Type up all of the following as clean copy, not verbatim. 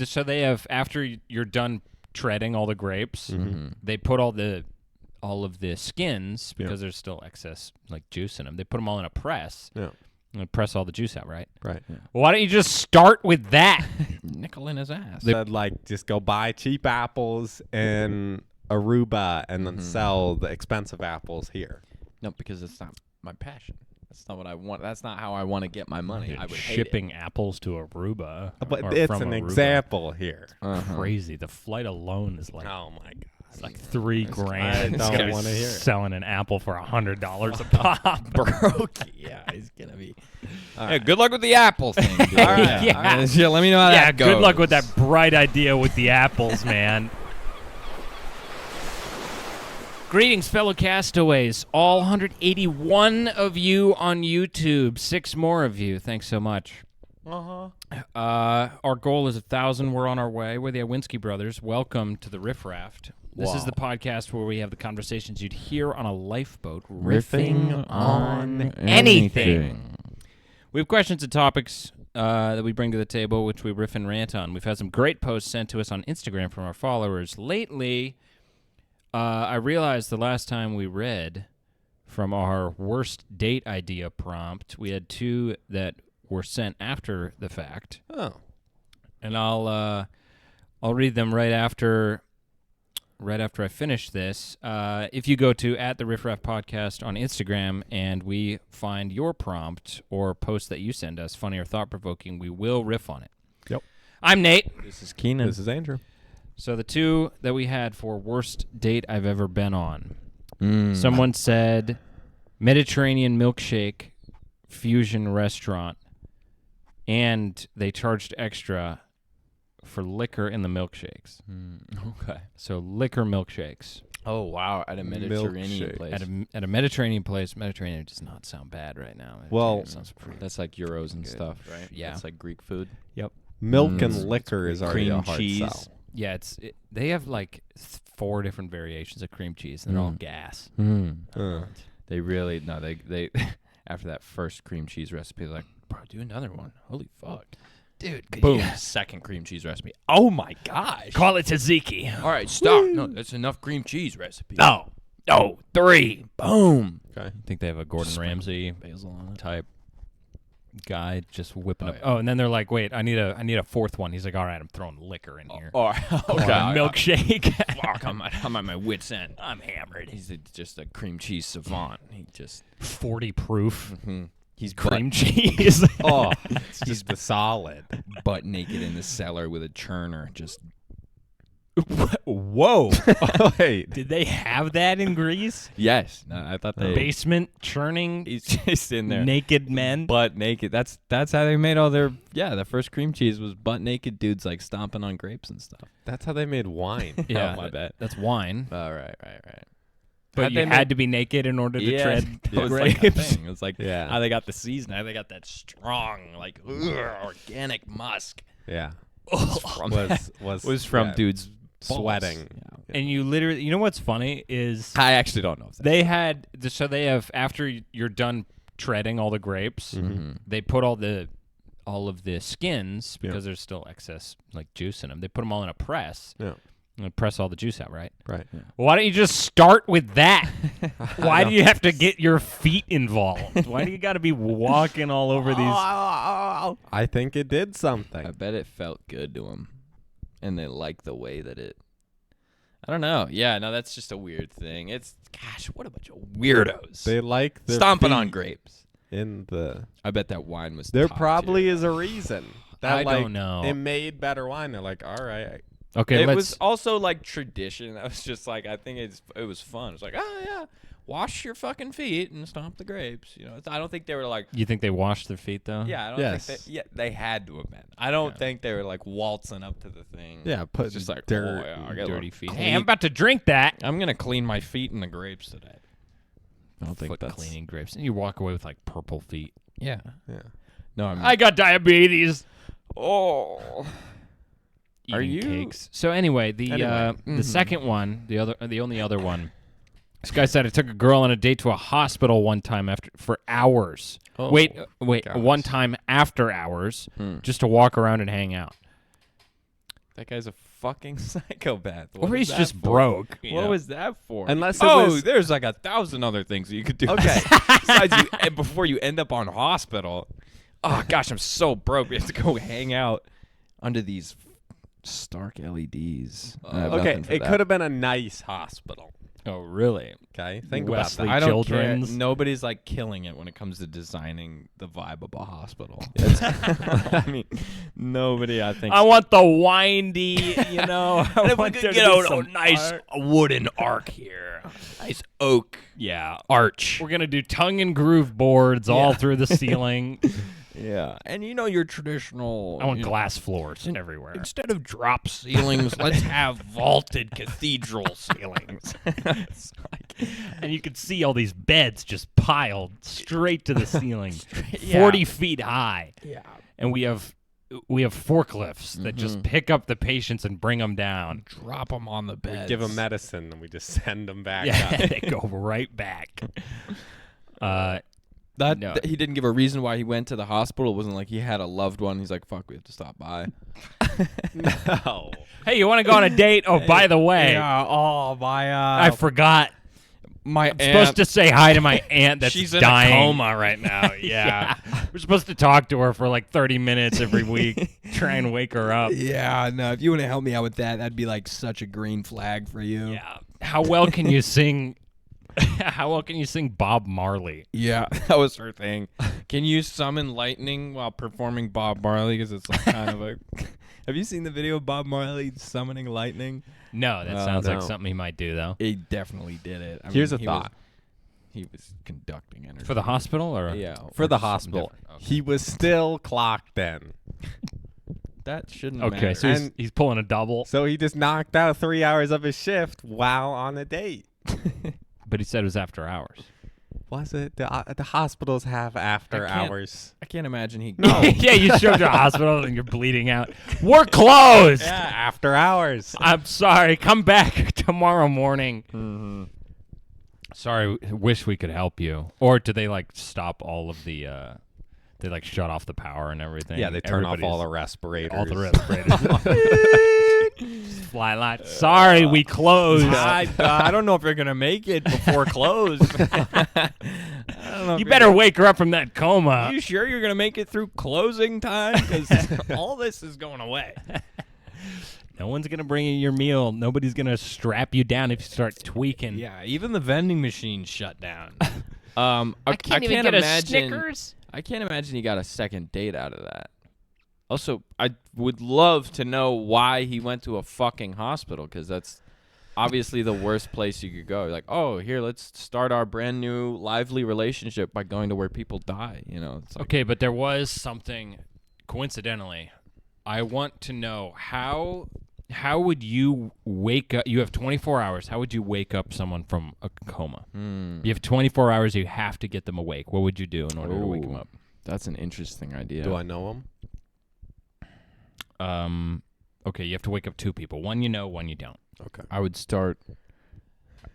so they have, after you're done treading all the grapes, they put all of the skins, because there's still excess like juice in them. They put them all in a press. Yeah. And press all the juice out, right? Right. Yeah. Well, why don't you just start with that? Nickel in his ass. Said like just go buy cheap apples in Aruba and then sell the expensive apples here. No, because it's not my passion. That's not what I want. That's not how I want to get my money. I would shipping apples to Aruba. But it's an Aruba. example here. Crazy. The flight alone is like, oh my god, it's like $3,000. I don't want to hear it. Selling an apple for $100 a pop. broke. Yeah, he's gonna be. Yeah, good luck with the apple thing. Dude. All right. Yeah. Let me know how that goes. Good luck with that bright idea with the apples, man. Greetings, fellow castaways. All 181 of you on YouTube. 6 more of you. Thanks so much. Our goal is 1,000. We're on our way. We're the Iwinski brothers. Welcome to the Riff Raft. This is the podcast where we have the conversations you'd hear on a lifeboat, riffing on anything. We have questions and topics that we bring to the table, which we riff and rant on. We've had some great posts sent to us on Instagram from our followers. Lately, I realized the last time we read from our worst date idea prompt, we had 2 that were sent after the fact. Oh. And I'll read them right after I finish this. If you go to @the Riff Raft Podcast on Instagram and we find your prompt or post that you send us, funny or thought-provoking, we will riff on it. Yep. I'm Nate. This is Keenan. This is Andrew. So the 2 that we had for worst date I've ever been on. Someone said Mediterranean milkshake fusion restaurant, and they charged extra for liquor in the milkshakes. Okay. So liquor milkshakes. Oh wow! At a Mediterranean place. At a Mediterranean place. Mediterranean does not sound bad right now. Well, sounds pretty. That's like gyros and stuff, right? Yeah. It's like Greek food. Yep. Milk and liquor is already cream a hard cheese. sell. Yeah, they have like 4 different variations of cream cheese, and they're all gas. They really they after that first cream cheese recipe, they're like, bro, do another one. Holy fuck. Dude, boom. Second cream cheese recipe. Oh my gosh. Call it tzatziki. All right, stop. No, that's enough cream cheese recipe. No, 3. Boom. Okay. I think they have a Gordon Ramsay Basil on it. type guy just whipping up. Yeah. Oh, and then they're like, wait, I need a 4th one. He's like, all right, I'm throwing liquor in here. Okay. Milkshake. Fuck, I'm at my wit's end. I'm hammered. He's just a cream cheese savant. He just 40 proof. He's cream cheese. Oh, it's just the solid. butt naked in the cellar with a churner. Just Whoa. Wait. Did they have that in Greece? yes. No, I thought they Basement churning He's just in there. naked men? Butt naked. That's how they made all their the first cream cheese was butt naked dudes like stomping on grapes and stuff. That's how they made wine. Yeah, my bad. That's wine. Oh, right. But you had to be naked in order to tread it was grapes. like a thing. It was like Yeah. how they got the season. How they got that strong, like organic musk. Yeah. Was from dudes sweating. balls. And you literally, you know what's funny is I actually don't know. If they had, so they have, after you're done treading all the grapes, they put all of the skins, because there's still excess like juice in them. They put them all in a press. Yeah. And press all the juice out, right? Right. Yeah. Well, why don't you just start with that? Why do you have to get your feet involved? Why do you got to be walking all over these? I think it did something. I bet it felt good to them, and they liked the way that it. I don't know. Yeah, no, that's just a weird thing. It's gosh, what a bunch of weirdos. They like the stomping on feet grapes. in the. I bet that wine was. There top probably tier. is a reason. That, I like, don't know. It made better wine. They're like, all right. Okay, It was also like tradition. That was just like I think it was fun. It's like wash your fucking feet and stomp the grapes. You know, I don't think they were like. You think they washed their feet though? Yeah, I don't think they had to have been. I don't think they were like waltzing up to the thing. Yeah, put it's just like dirt, I got dirty feet. clean- Hey, I'm about to drink that. I'm gonna clean my feet in the grapes today. I don't think Foot that's cleaning grapes, and you walk away with like purple feet. Yeah. Yeah. No, I got diabetes. Oh. Are Eating you? cakes? So anyway, the second one, the only other one. This guy said I took a girl on a date to a hospital one time for hours. Oh, wait, gosh. one time after hours, just to walk around and hang out. That guy's a fucking psychopath. Or he's just broke. What was that for? Unless it was... there's like 1,000 other things that you could do. Okay. Besides and before you end up on hospital. Oh, gosh, I'm so broke. We have to go hang out under these stark LEDs. Okay, it could have been a nice hospital. Oh, really? Okay, think Wesley about that. I don't Children's. care. Nobody's like killing it when it comes to designing the vibe of a hospital. I mean, nobody. I think. I want the windy, you know. I if we want could there get to be a some nice art. wooden arc here, nice oak Yeah. arch. We're going to do tongue and groove boards all through the ceiling. Yeah, and you know your traditional. I want glass floors everywhere. Instead of drop ceilings, let's have vaulted cathedral ceilings. And you could see all these beds just piled straight to the ceiling, yeah. 40 feet high. Yeah. And we have forklifts that just pick up the patients and bring them down. Drop them on the bed. We give them medicine and we just send them back Yeah, up. they go right back. No. He didn't give a reason why he went to the hospital. It wasn't like he had a loved one. He's like, fuck, we have to stop by. No. Hey, you want to go on a date? Oh, by the way, I forgot. My I'm supposed to say hi to my aunt that's She's in dying. a coma right now. Yeah. We're supposed to talk to her for like 30 minutes every week, try and wake her up. Yeah, no, if you want to help me out with that, that'd be like such a green flag for you. Yeah. How well can you sing? How well can you sing Bob Marley? Yeah, that was her thing. Can you summon lightning while performing Bob Marley? Because it's like kind of a... Have you seen the video of Bob Marley summoning lightning? No, that sounds like no. something he might do, though. He definitely did it. Here's a thought. He was conducting energy. For the hospital? Or Yeah. For or the something hospital. different. Okay. He was still clocked in. That shouldn't Okay, matter. so he's pulling a double. So he just knocked out 3 hours of his shift while on a date. But he said it was after hours. Was it? The hospitals have after hours. I can't imagine he... Yeah, you showed up to the hospital and you're bleeding out. We're closed. Yeah, after hours. I'm sorry. Come back tomorrow morning. Mm-hmm. Sorry, wish we could help you. Or do they like stop all of the? They like shut off the power and everything. Yeah, they turn off all the respirators. all the respirators. Fly light. Sorry, we closed. I don't know if you're going to make it before close. I don't know if You you're better wake her up from that coma. Are you sure you're going to make it through closing time? Because all this is going away. No one's gonna bring you your meal. Nobody's gonna strap you down if you start tweaking. Yeah, even the vending machine shut down. I can't even get a Snickers. I can't imagine he got a second date out of that. Also, I would love to know why he went to a fucking hospital, because that's obviously the worst place you could go. Like, oh, here, let's start our brand new lively relationship by going to where people die. You know? It's like, Okay, but there was something. Coincidentally, I want to know how would you wake up? You have 24 hours. How would you wake up someone from a coma? You have 24 hours. You have to get them awake. What would you do in order to wake them up? That's an interesting idea. Do I know him? Okay, you have to wake up two people. One you know, one you don't. Okay. I would start.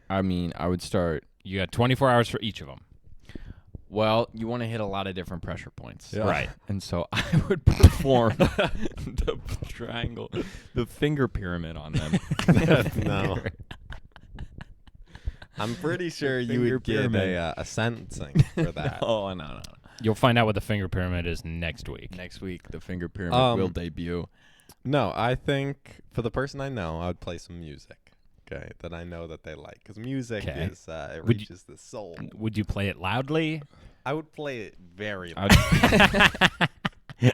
You got 24 hours for each of them. Well, you want to hit a lot of different pressure points. Yeah. Right. And so I would perform the triangle, the finger pyramid on them. No. I'm pretty sure you Finger would get pyramid. a sentencing for that. Oh, no. You'll find out what the finger pyramid is next week. Next week, the finger pyramid will debut. No, I think for the person I know, I would play some music. Okay, that I know that they like, because music Okay. is it Would you- reaches the soul. Would you play it loudly? I would play it very I'd- loud.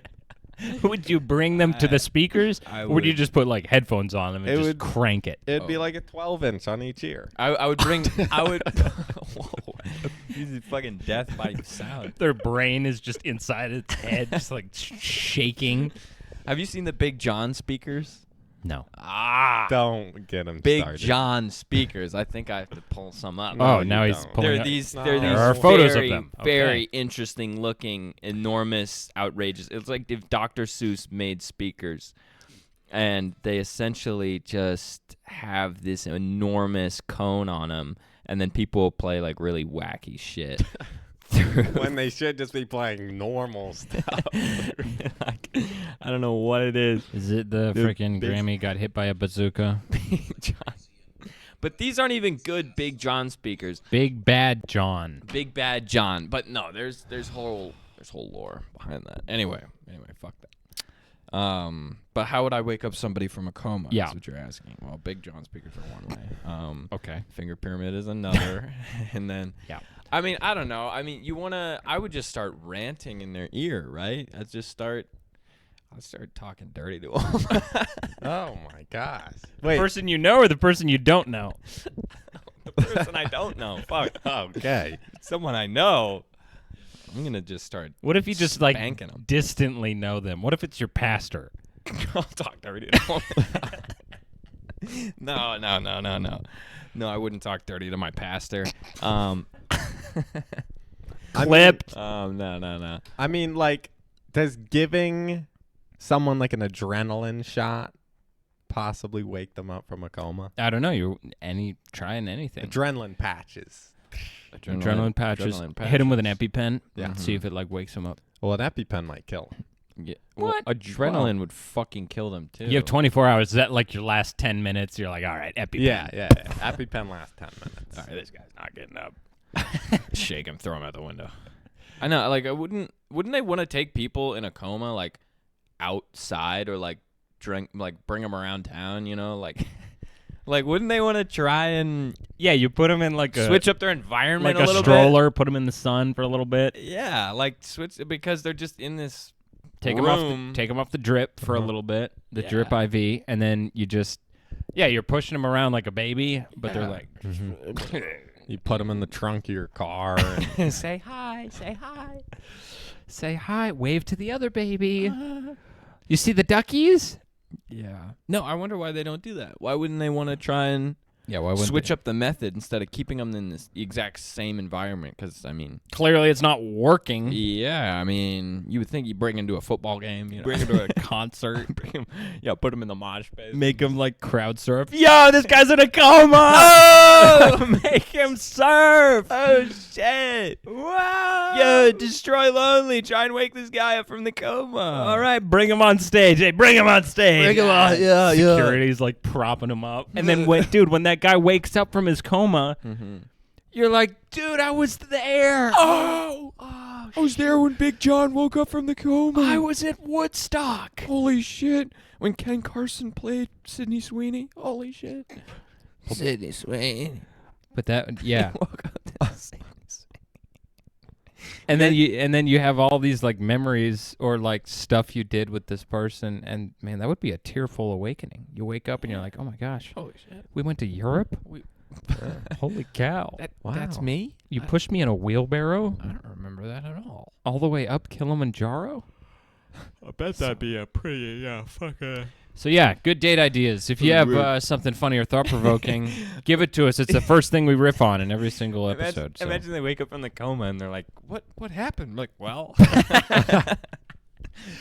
Would you bring them to the speakers? I Or would you would. just put like headphones on them and It just would- crank it? It'd be like a 12-inch on each ear. I would bring. I would. Whoa. This is fucking death by sound. Their brain is just inside its head, just like shaking. Have you seen the Big John speakers? No. Don't get him Big started. John speakers. I think I have to pull some up. No, Oh, you now he's don't. pulling They're up. these. No. They're There these. are photos of very, them. Okay. Very interesting looking, enormous, outrageous. It's like if Dr. Seuss made speakers, and they essentially just have this enormous cone on them, and then people play like really wacky shit. when they should just be playing normal stuff. Like, I don't know what it is. Is it the freaking Grammy got hit by a bazooka? Big John. But these aren't even good Big John speakers. Big Bad John. Big Bad John. But no, there's whole lore behind that. Anyway, fuck that. But how would I wake up somebody from a coma? Yeah. That's what you're asking. Well, Big John speakers are one way. Okay. Finger pyramid is another. And then, Yeah. I mean, I don't know. I mean, I would just start ranting in their ear, right? I'd start talking dirty to them. Oh my gosh! The person you know or the person you don't know? The person I don't know. Fuck. Okay. Someone I know. I'm gonna just start. What if you just like spanking them? distantly know them? What if it's your pastor? I'll talk dirty to them. No. No, I wouldn't talk dirty to my pastor. Clipped. No. I mean, like, does giving someone like an adrenaline shot possibly wake them up from a coma? I don't know. You're trying anything. Adrenaline patches. Adrenaline patches. Hit him with an EpiPen. Yeah. See if it like wakes him up. Well, an EpiPen might kill him. Yeah. Well, adrenaline would fucking kill them too. You have 24 hours. Is that like your last 10 minutes? You're like, all right, EpiPen. Yeah. EpiPen lasts 10 minutes. All right, this guy's not getting up. Shake him, throw him out the window. I know. Like, wouldn't they want to take people in a coma like outside or like bring them around town? You know, like wouldn't they want to try and you put them in like a switch up their environment like a little stroller, put them in the sun for a little bit. Yeah, like switch because they're just in this Take room. them off the drip for a little bit, the drip IV, and then you just you're pushing them around like a baby, but they're like You put them in the trunk of your car. And say hi, say hi, wave to the other baby. You see the duckies? Yeah. No, I wonder why they don't do that. Why wouldn't they want to try and why wouldn't switch up the method instead of keeping them in this exact same environment? Because, I mean... Clearly it's not working. Yeah, I mean, you would think you bring him to a football game. You know? Bring him to a concert. Put him in the mosh pit. Make him, like, crowd surf. Yo, this guy's in a coma! Oh! Make him surf! Oh, shit! Wow! Yo, destroy lonely. Try and wake this guy up from the coma. All right, bring him on stage. Hey, bring him on stage. Bring him on. Yeah. Security's, like, propping him up. And then, when that guy wakes up from his coma, you're like, dude, I was there. Oh, I was there when Big John woke up from the coma. I was at Woodstock. Holy shit. When Ken Carson played Sydney Sweeney. Holy shit. Sydney Sweeney. But that, And then you have all these like memories or like stuff you did with this person, and man, that would be a tearful awakening. You wake up and you're like, oh my gosh, holy shit, we went to Europe. Holy cow, that's me. You pushed me in a wheelbarrow. I don't remember that at all the way up Kilimanjaro. I bet that'd be a pretty So yeah, good date ideas. If you have something funny or thought-provoking, give it to us. It's the first thing we riff on in every single episode. Imagine they wake up from the coma and they're like, what happened? I'm like, well,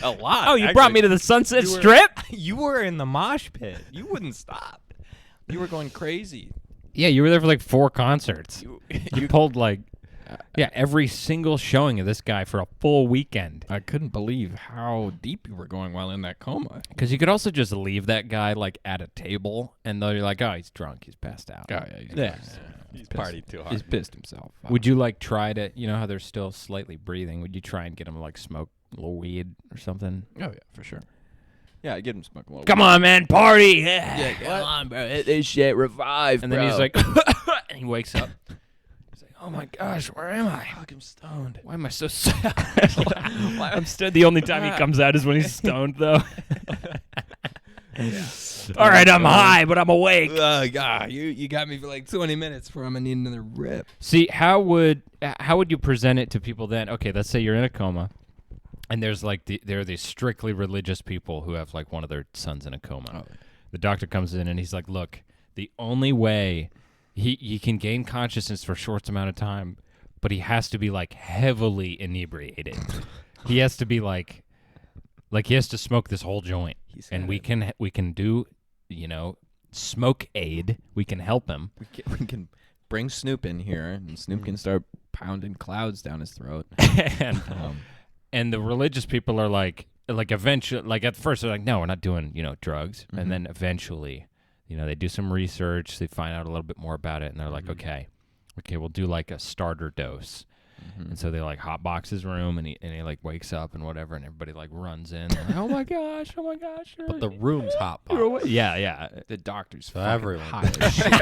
a lot. Oh, you brought me to the Sunset Strip? You were in the mosh pit. You wouldn't stop. You were going crazy. Yeah, you were there for like 4 concerts. You pulled like... every single showing of this guy for a full weekend. I couldn't believe how deep you were going while in that coma. Because you could also just leave that guy like at a table, and then you're like, oh, he's drunk, he's passed out. Oh, yeah, he's partied too hard. He's pissed himself. Would you like try to, you know how they're still slightly breathing? Would you try and get him to like smoke a little weed or something? Oh yeah, for sure. Yeah, I get him smoking a little. Come on, man, party! Yeah, come on, bro. Hit this shit, revive. And then he's like, and he wakes up. Oh my gosh, where am I? I'm stoned. Why am I so sad? I'm stoned. The only time he comes out is when he's stoned, though. All right, I'm high, but I'm awake. God, you got me for like 20 minutes before I'm gonna need another rip. See, how would you present it to people then? Okay, let's say you're in a coma, and there's like there are these strictly religious people who have like one of their sons in a coma. Oh. The doctor comes in and he's like, look, the only way he can gain consciousness for a short amount of time, but he has to be like heavily inebriated. He has to be like he has to smoke this whole joint. And we can do, smoke aid. We can help him. We can bring Snoop in here, and Snoop can start pounding clouds down his throat. And the religious people are like eventually, like at first they're like, no, we're not doing, drugs. And then eventually, they do some research, they find out a little bit more about it, and they're like, okay, we'll do like a starter dose. And so they like hotbox his room, and he like wakes up and whatever, and everybody like runs in. Like, oh my gosh. But the room's hot. Yeah. The doctor's So fucking everyone. hot as shit.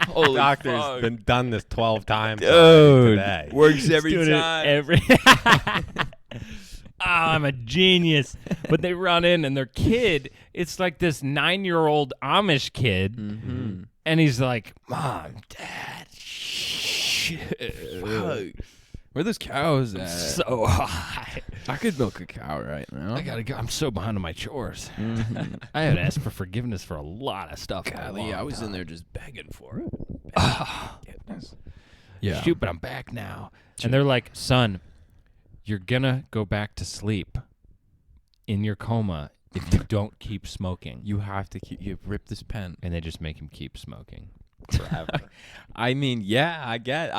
Holy Doctor's fuck. been done this 12 times Dude, today. works every Doing it time. I'm a genius. But they run in, and their kid, it's like this 9-year-old Amish kid, and he's like, Mom, Dad, shit. Fuck. Where are those cows at? So hot. I could milk a cow right now. I gotta go. I'm so behind on my chores. I had asked for forgiveness for a lot of stuff. Golly, I was in there just begging for it. Goodness. Yeah. Shoot, but I'm back now. And they're like, son, you're gonna go back to sleep in your coma if you don't keep smoking. You have to you rip this pen. And they just make him keep smoking. Forever. I mean, yeah, I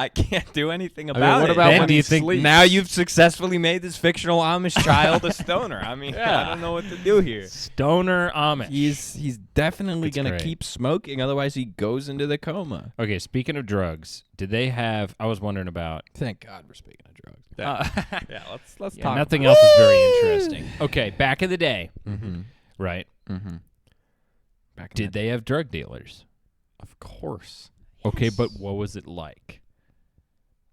can't do anything about what it. about Ben, when do he you think sleeps? Now you've successfully made this fictional Amish child a stoner. I mean, I don't know what to do here. Stoner Amish. He's definitely It's gonna great. keep smoking, otherwise he goes into the coma. Okay, speaking of drugs, did they have? I was wondering about. Thank God we're speaking of drugs. Yeah, let's talk. Nothing else is very interesting. Okay, back in the day, right? Did they have drug dealers? Of course. Okay, but what was it like?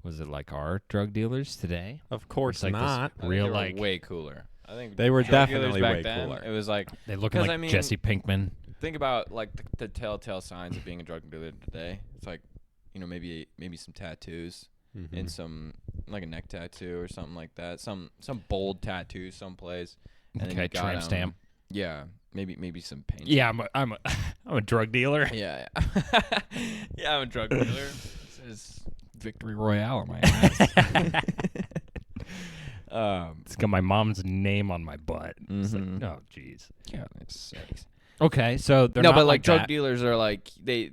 Was it like our drug dealers today? Of course It's like this not. real, they were like way cooler. I think They were drug dealers definitely back way then, cooler. It was like they looking 'cause like I mean, Jesse Pinkman. Think about like the telltale signs of being a drug dealer today. It's like, maybe some tattoos and some like a neck tattoo or something like that. Some bold tattoo someplace. And then Okay, you got, tramp stamp. Yeah, maybe some paint. Yeah, I'm a drug dealer. Yeah. Yeah, I'm a drug dealer. It says Victory Royale on my ass. It's got my mom's name on my butt. It's like, oh, jeez. Goodness sakes. Okay, so they're No, not but like drug that. dealers are like they're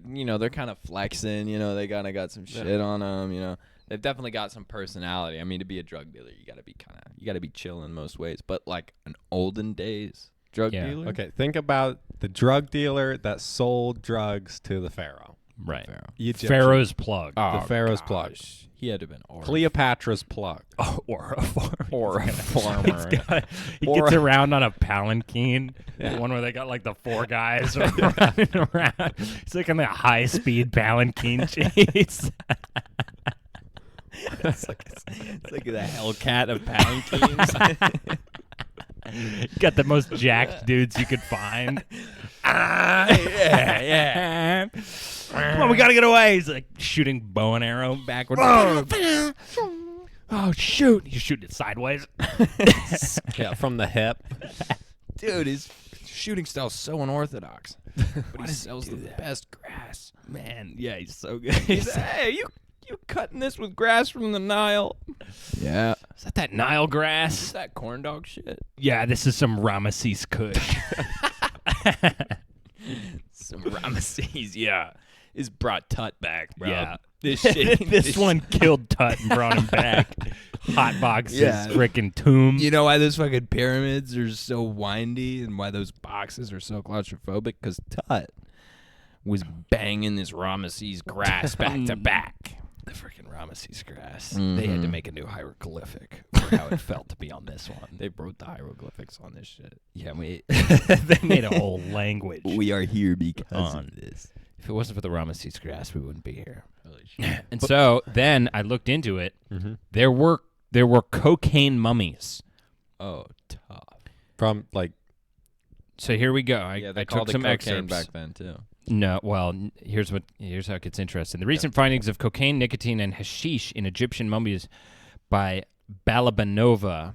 kind of flexing. They kind of got some shit on them. They've definitely got some personality. I mean, to be a drug dealer, you gotta be chill in most ways. But like an olden days drug dealer. Okay, think about the drug dealer that sold drugs to the Pharaoh. Right. Egyptian. Pharaoh's plug. The Pharaoh's plug. He had to have been Orph. Cleopatra's plug. Or a farmer. Or a farmer. He gets around on a palanquin. The one where they got like the 4 guys running around. It's like on a high-speed palanquin chase. It's like the Hellcat of palanquins. Got the most jacked dudes you could find. Yeah. Come on, we gotta get away. He's like shooting bow and arrow backwards. Oh, shoot. He's shooting it sideways. Yeah, from the hip. Dude, his shooting style's so unorthodox. But he sells the best grass. Man, yeah, he's so good. He's hey, you cutting this with grass from the Nile? Yeah. Is that Nile grass? Is that corn dog shit? Yeah, this is some Ramesses Kush. Some Ramesses, yeah. Is brought Tut back, bro. Yeah. This shit. This one killed Tut and brought him back. Hot boxes, Yeah. frickin' tomb. You know why those fucking pyramids are so windy and why those boxes are so claustrophobic? Because Tut was banging this Ramesses grass back to back. The frickin' Ramesses grass. They had to make a new hieroglyphic for how it felt to be on this one. They wrote the hieroglyphics on this shit. Yeah, they made a whole language. We are here because On of this. If it wasn't for the Ramesses grass, we wouldn't be here. Holy shit. And so then I looked into it. There were cocaine mummies. Oh, tough. From like So here we go. Yeah, they I called took it some cocaine excerpts. back then too. No, well, here's how it gets interesting. The recent findings of cocaine, nicotine, and hashish in Egyptian mummies by Balabanova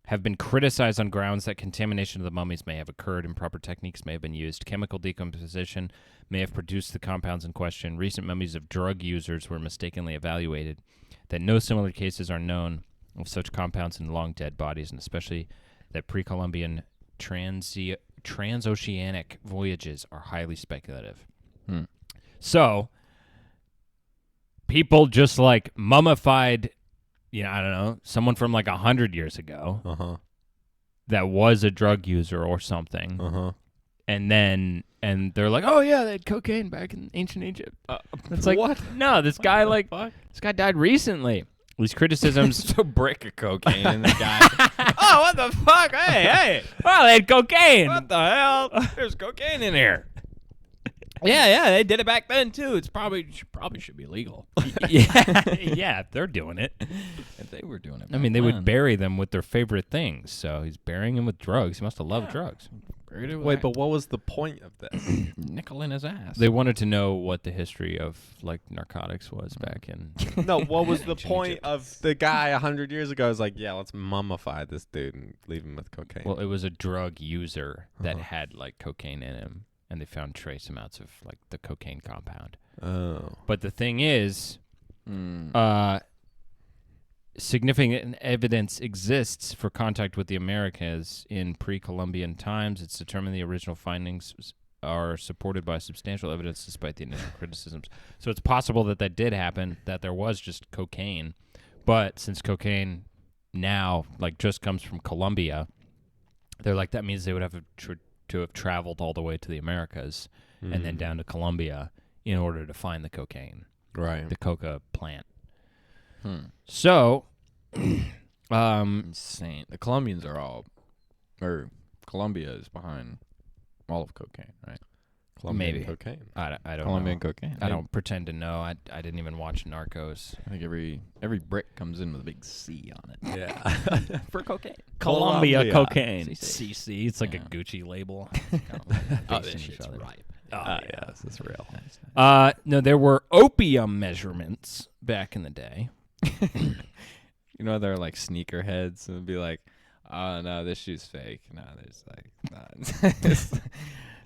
have been criticized on grounds that contamination of the mummies may have occurred, improper techniques may have been used, chemical decomposition may have produced the compounds in question, recent mummies of drug users were mistakenly evaluated, that no similar cases are known of such compounds in long-dead bodies, and especially that pre-Columbian transoceanic voyages are highly speculative. So, people just like mummified, I don't know, someone from like 100 years ago that was a drug user or something. And they're like, oh yeah, they had cocaine back in ancient Egypt. It's like, what? No, this guy this guy died recently. These criticisms. A brick of cocaine in the guy. Oh, what the fuck? Hey. Oh, they had cocaine. What the hell? There's cocaine in here. Yeah, they did it back then too. It's probably should be legal. Yeah, they're doing it. If they were doing it, I mean, they would bury them with their favorite things. So he's burying them with drugs. He must have loved drugs. Wait, but what was the point of this? Nickel in his ass. They wanted to know what the history of like narcotics was back in. No, what was the point of the guy 100 years ago? Was like, yeah, let's mummify this dude and leave him with cocaine. Well, it was a drug user that had like cocaine in him, and they found trace amounts of like the cocaine compound. Oh. But the thing is, significant evidence exists for contact with the Americas in pre-Columbian times. It's determined the original findings are supported by substantial evidence despite the initial criticisms. So it's possible that did happen, that there was just cocaine. But since cocaine now like just comes from Colombia, they're like, that means they would have to have traveled all the way to the Americas and then down to Colombia in order to find the cocaine. Right. The coca plant. So, insane. The Colombians are Colombia is behind all of cocaine, right? Colombian maybe cocaine. I don't Colombian know. cocaine. I don't pretend to know. I didn't even watch Narcos. I think every brick comes in with a big C on it. Yeah. For cocaine. Colombia cocaine. CC. It's like a Gucci label. Oh, this shit's ripe. Yeah, this is real. No, there were opium measurements back in the day. You know, they're like sneakerheads and be like, oh no, this shoe's fake. No, there's like,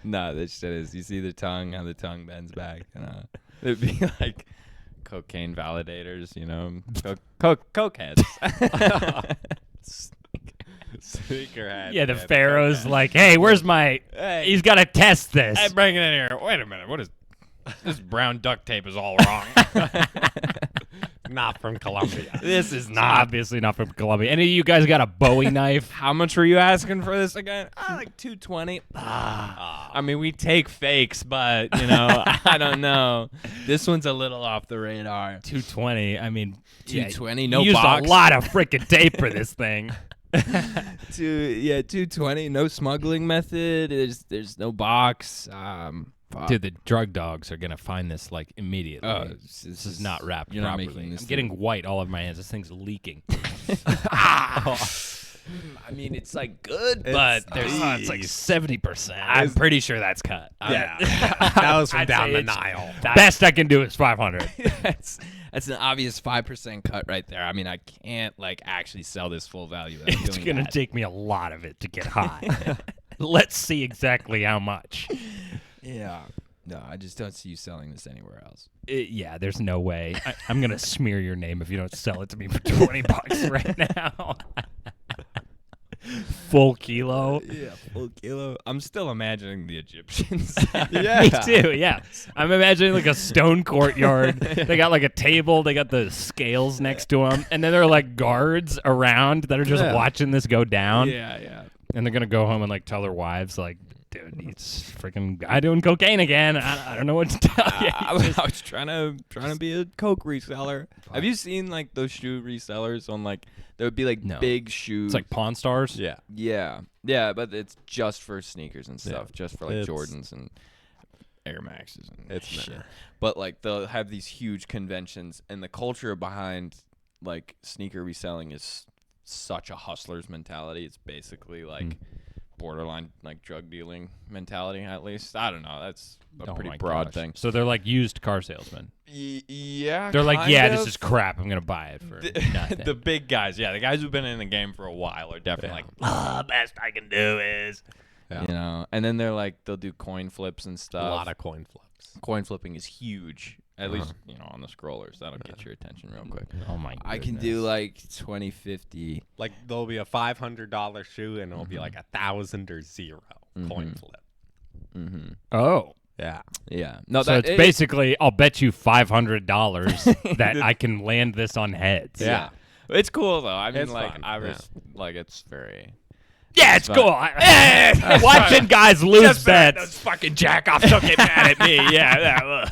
no, this shit is. You see the tongue, how the tongue bends back. It'd be like cocaine validators, you know, cokeheads. Sneakerhead. Yeah, the Pharaoh's like, hey, where's my? Hey. He's got to test this. Hey, bring it in here. Wait a minute. What is this? Brown duct tape is all wrong. Not from Colombia. This is not. Obviously not from Colombia. Any of you guys got a Bowie knife? How much were you asking for this again? Like $220. I mean, we take fakes, but I don't know. This one's a little off the radar. $220. I mean, $220. You No used box. a lot of freaking tape for this thing. $220. No smuggling method. There's no box. Dude, the drug dogs are gonna find this like immediately. This is not wrapped you're not properly. making this I'm getting white all over my hands. This thing's leaking. I mean, it's like good, but it's like 70%. I'm pretty sure that's cut. Yeah. That was from I'd down say the it's- Nile. Best I can do is 500. That's an obvious 5% cut right there. I mean, I can't like actually sell this full value. It's gonna take me a lot of it to get high. Let's see exactly how much. Yeah. No, I just don't see you selling this anywhere else. Yeah, there's no way. I'm gonna smear your name if you don't sell it to me for $20 right now. Full kilo. Yeah, full kilo. I'm still imagining the Egyptians. Me too, yeah. I'm imagining like a stone courtyard. They got like a table. They got the scales next to them. And then there are like guards around that are just watching this go down. Yeah. And they're going to go home and like tell their wives like, dude, he's freaking guy doing cocaine again. I don't know what to tell you. I was trying to be a Coke reseller. Have you seen like those shoe resellers on like there would be like big shoes? It's like Pawn Stars. Yeah, but it's just for sneakers and stuff, just for like Jordans and Air Maxes and shit. But like they'll have these huge conventions, and the culture behind like sneaker reselling is such a hustler's mentality. It's basically like borderline like drug dealing mentality, at least. I don't know. That's a pretty broad thing. So they're like used car salesmen. Yeah. They're like, kind yeah, of. this is crap. I'm gonna buy it for nothing. The big guys, the guys who've been in the game for a while are definitely like, best I can do is, and then they're like, they'll do coin flips and stuff. A lot of coin flips. Coin flipping is huge. At least, on the scrollers. That'll get your attention real quick. Oh my goodness. I can do like 20, 50. Like there'll be a $500 shoe and it'll be like 1,000 or 0 coin flip. Mm-hmm. Oh. Yeah. Yeah. No, So it's basically, I'll bet you $500 that I can land this on heads. Yeah. It's cool though. I mean, It's like fun, I was like, it's very. Yeah, it's fun. cool. Watching guys lose bets. Those fucking jack-offs don't get mad at me. Yeah.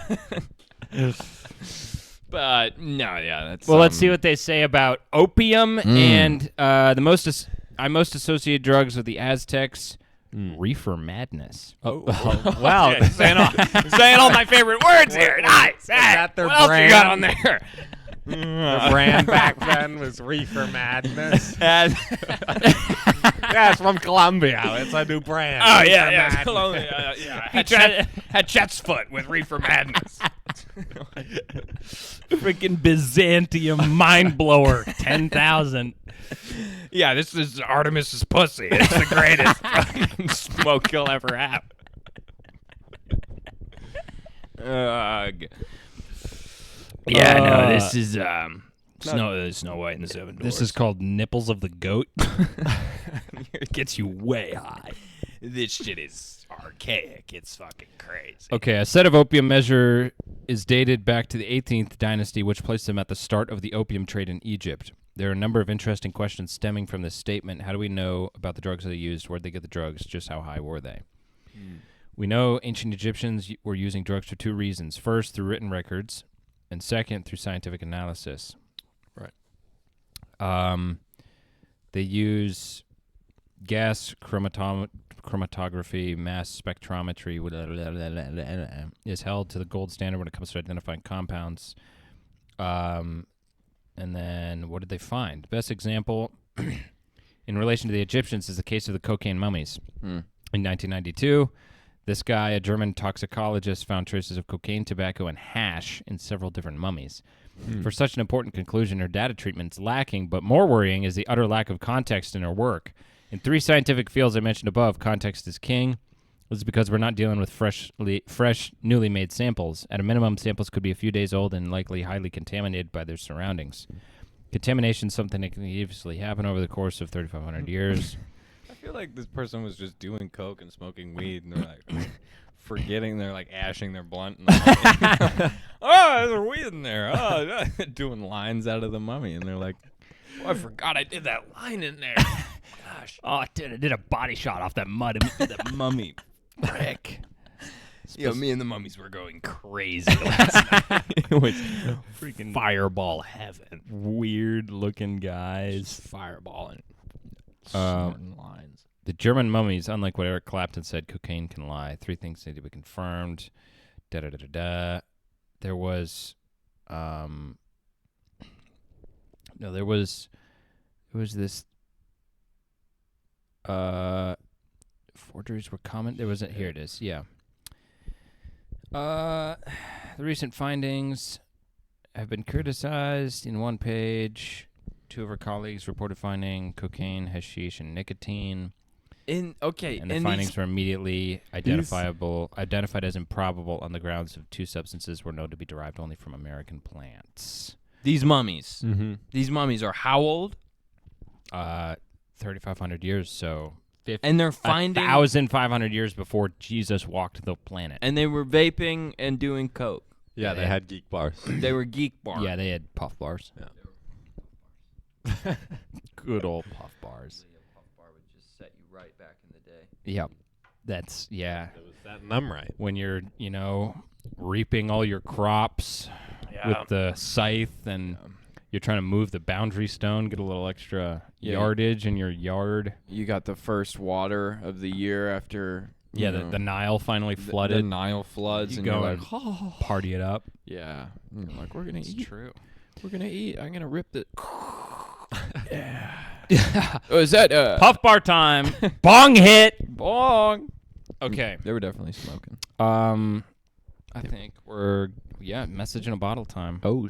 But no, yeah, that's. Well, let's see what they say about opium and the most associated drugs with the Aztecs. Reefer madness. Wow. saying all my favorite words here. Nice. that their what else you got on brand? there? The brand back then was Reefer Madness. Yeah, it's from Colombia. It's a new brand. Oh, Reefer yeah. Madness. Colombia, yeah. Had Chet's foot with Reefer Madness. Freaking Byzantium mind blower 10,000. Yeah, this is Artemis's pussy. It's the greatest fucking smoke you'll ever have. Yeah, no, this is Snow White and the Seven Dwarfs. This is called Nipples of the Goat. It gets you way high. This shit is archaic. It's fucking crazy. Okay, a set of opium measure is dated back to the 18th dynasty, which placed them at the start of the opium trade in Egypt. There are a number of interesting questions stemming from this statement. How do we know about the drugs they used? Where'd they get the drugs? Just how high were they? We know ancient Egyptians were using drugs for two reasons. First, through written records, and second, through scientific analysis. Right. They use gas chromatography, mass spectrometry is held to the gold standard when it comes to identifying compounds. And then what did they find? Best example in relation to the Egyptians is the case of the cocaine mummies. In 1992, this guy, a German toxicologist, found traces of cocaine, tobacco, and hash in several different mummies. For such an important conclusion, her data treatment is lacking, but more worrying is the utter lack of context in her work. In three scientific fields I mentioned above, context is king. This is because we're not dealing with fresh, newly made samples. At a minimum, samples could be a few days old and likely highly contaminated by their surroundings. Contamination is something that can easily happen over the course of 3,500 years. I feel like this person was just doing coke and smoking weed, and they're like forgetting, they're like ashing their blunt. And like, oh, there's weed in there. Oh, doing lines out of the mummy, and they're like, oh, I forgot I did that line in there. Gosh. Oh, I did a body shot off that mud. That mummy. Frick. Yeah, me and the mummies were going Crazy last night. It was freaking fireball heaven. Weird looking guys. fireballing. Snorting lines. The German mummies, unlike what Eric Clapton said, cocaine can lie. Three things need to be confirmed. There was, it was this, forgeries were common. There was here it is. Yeah. The recent findings have been criticized in one page. Two of her colleagues reported finding cocaine, hashish, and nicotine. And the findings were immediately identified as improbable on the grounds of two substances were known to be derived only from American plants. These mummies. Mm-hmm. These mummies are how old? 3,500 years, so... And they're finding 1,500 years before Jesus walked the planet. And they were vaping and doing coke. Yeah, they had geek bars. They were geek bars. Yeah, they had puff bars. Yeah. Good old puff bars. A puff bar would just set you right back in the day. Yep. That's, yeah. It was setting them right. When you're, reaping all your crops with the scythe and you're trying to move the boundary stone, get a little extra yardage in your yard. You got the first water of the year after... the Nile finally flooded. The Nile floods. You and go you're and like, party it up. yeah. And you're like, we're going to eat. True. We're going to eat. I'm going to rip the... Yeah. Oh, is that... Puff bar time. Bong hit. Bong. Okay. They were definitely smoking. I think we're, message in a bottle time. Oh,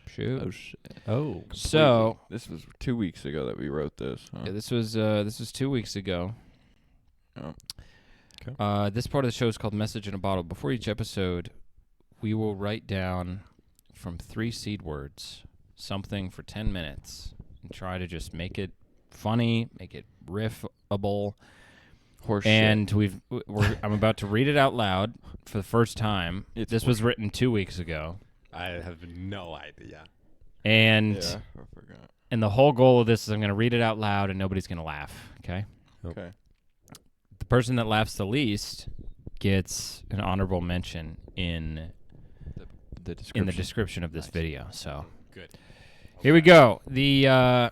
Shoot. Oh, shit. Oh. So... This was 2 weeks ago that we wrote this. Huh? Yeah, this was 2 weeks ago. Oh. Okay. This part of the show is called Message in a Bottle. Before each episode, we will write down from 3 seed words something for 10 minutes and try to just make it funny, make it riffable. Horse and I'm about to read it out loud for the first time. This was written 2 weeks ago. I have no idea. And Yeah, I forgot. and the whole goal of this is I'm going to read it out loud and nobody's going to laugh, okay? Okay. The person that laughs the least gets an honorable mention in the description of this video. So Good. here we go. The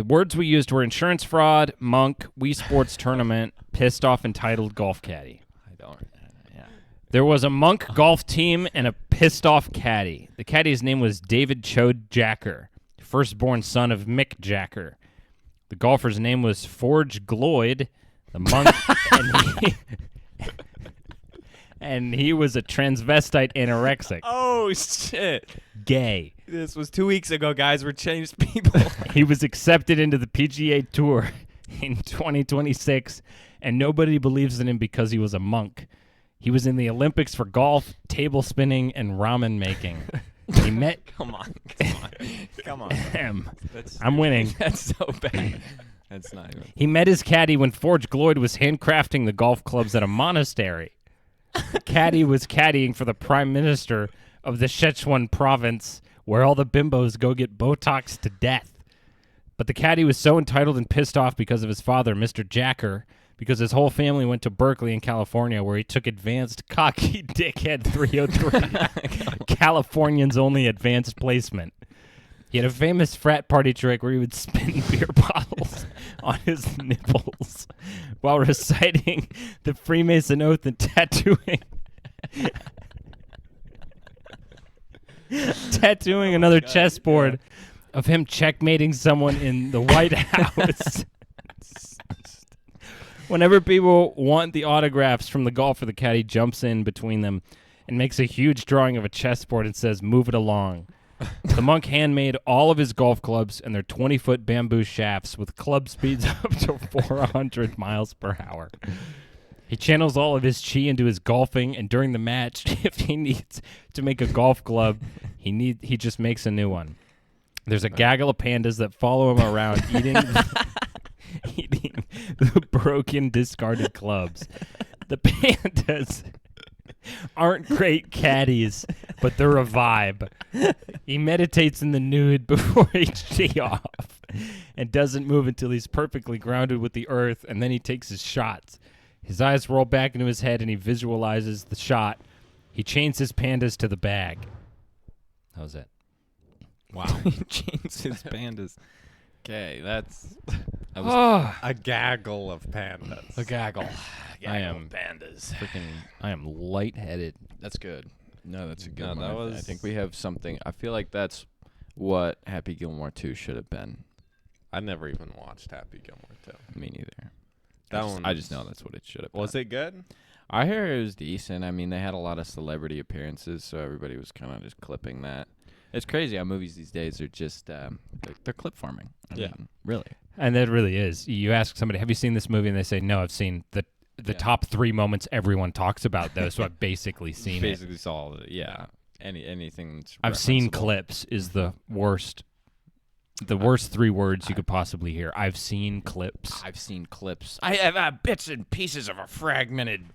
words we used were insurance fraud, monk, Wii Sports tournament, pissed off entitled golf caddy. I don't. Yeah. There was a monk golf team and a pissed off caddy. The caddy's name was David Chode Jacker, firstborn son of Mick Jacker. The golfer's name was Forge Gloyd. The monk and he was a transvestite anorexic. Oh shit! Gay. This was 2 weeks ago, guys. We're changed people. He was accepted into the PGA Tour in 2026, and nobody believes in him because he was a monk. He was in the Olympics for golf, table spinning, and ramen making. He met. Come on. I'm winning. That's so bad. That's not even. He met his caddy when Forge Gloyd was handcrafting the golf clubs at a monastery. The caddy was caddying for the prime minister of the Sichuan province, where all the bimbos go get Botox to death. But the caddy was so entitled and pissed off because of his father, Mr. Jacker, because his whole family went to Berkeley in California, where he took advanced cocky dickhead 303, Californian's only advanced placement. He had a famous frat party trick where he would spin beer bottles on his nipples while reciting the Freemason oath and tattooing another chessboard of him checkmating someone in the White House. Whenever people want the autographs from the golfer, the caddy jumps in between them and makes a huge drawing of a chessboard and says, "Move it along." The monk handmade all of his golf clubs and their 20-foot bamboo shafts with club speeds up to 400 miles per hour. He channels all of his chi into his golfing, and during the match, if he needs to make a golf club, he just makes a new one. There's a gaggle of pandas that follow him around eating the broken, discarded clubs. The pandas aren't great caddies, but they're a vibe. He meditates in the nude before each tee off and doesn't move until he's perfectly grounded with the earth, and then he takes his shots. His eyes roll back into his head and he visualizes the shot. He chains his pandas to the bag. How's that? Wow. He chains his pandas. Okay, that was a gaggle of pandas. A gaggle. I am pandas. I am lightheaded. That's good. No, that's a good No, one. that was- I think we have something. I feel like that's what Happy Gilmore 2 should have been. I never even watched Happy Gilmore 2. Me neither. That I just know that's what it should have been. Was it good? I hear it was decent. I mean, they had a lot of celebrity appearances, so everybody was kind of just clipping that. It's crazy how movies these days are just they're clip farming. I mean, really. And that really is. You ask somebody, have you seen this movie? And they say, no, I've seen the top 3 moments everyone talks about, though, so I've basically seen it. Basically saw it, yeah. Anything that's I've seen referenceable. clips is the worst. The worst 3 words you could possibly hear. I've seen clips. I've seen clips. I have bits and pieces of a fragmented